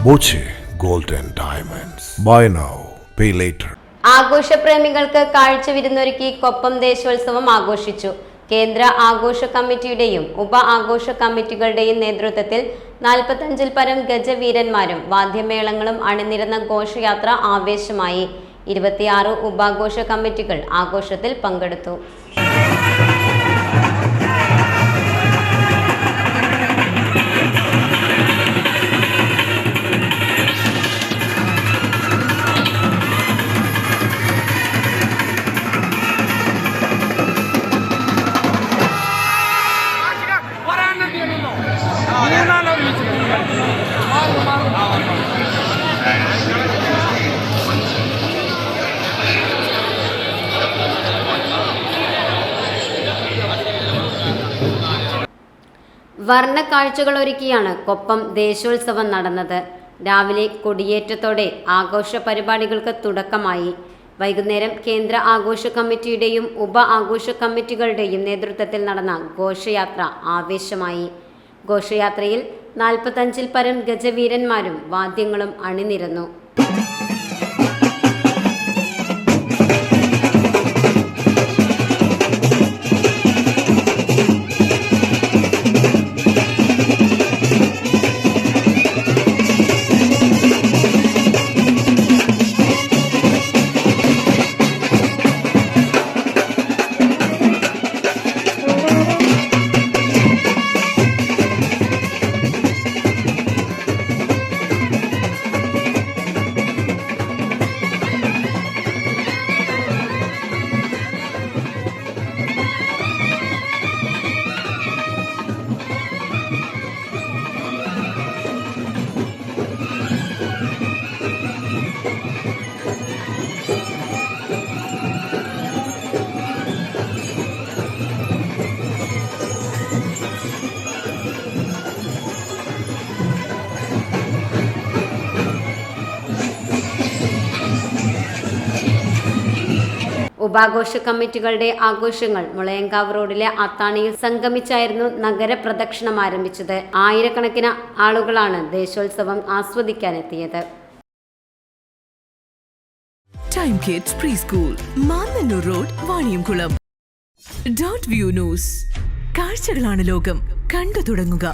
Boche gold and diamonds. Buy now pay later. ആഘോഷപ്രേമികൾക്ക് കാഴ്ചവിരുന്നൊരുക്കി കൊപ്പം ദേശോത്സവം ആഘോഷിച്ചു. കേന്ദ്ര ആഘോഷ കമ്മിറ്റിയുടെയും ഉപ ആഘോഷ കമ്മിറ്റികളുടെയും നേതൃത്വത്തിൽ 45-ൽ പരം ഗജവീരന്മാരും വാദ്യമേളങ്ങളും അണിനിരന്ന ഘോഷയാത്ര ആവേശമായി. 26 ഉപാഘോഷ കമ്മിറ്റികൾ ആഘോഷത്തിൽ പങ്കെടുത്തു. വർണ്ണ കാഴ്ചകളൊരുക്കിയാണ് കൊപ്പം ദേശോത്സവം നടന്നത്. രാവിലെ കൊടിയേറ്റത്തോടെ ആഘോഷ പരിപാടികൾക്ക് തുടക്കമായി. വൈകുന്നേരം കേന്ദ്ര ആഘോഷ കമ്മിറ്റിയുടെയും ഉപ ആഘോഷ കമ്മിറ്റികളുടെയും നേതൃത്വത്തിൽ നടന്ന ഘോഷയാത്ര ആവേശമായി. ഘോഷയാത്രയിൽ 45-ൽ പരം ഗജവീരന്മാരും വാദ്യങ്ങളും അണിനിരന്നു. ഉപാഘോഷ കമ്മിറ്റികളുടെ ആഘോഷങ്ങൾ മുളയങ്കാവ് റോഡിലെ അത്താണിയിൽ സംഗമിച്ചായിരുന്നു നഗരപ്രദക്ഷിണം ആരംഭിച്ചത്. ആയിരക്കണക്കിന് ആളുകളാണ് ദേശോത്സവം ആസ്വദിക്കാനെത്തിയത്. Time kids preschool, Mannannur road, Vaniyamkulam. .View news. കാഴ്ചകളാണ് ലോകം, കണ്ടു തുടങ്ങുക.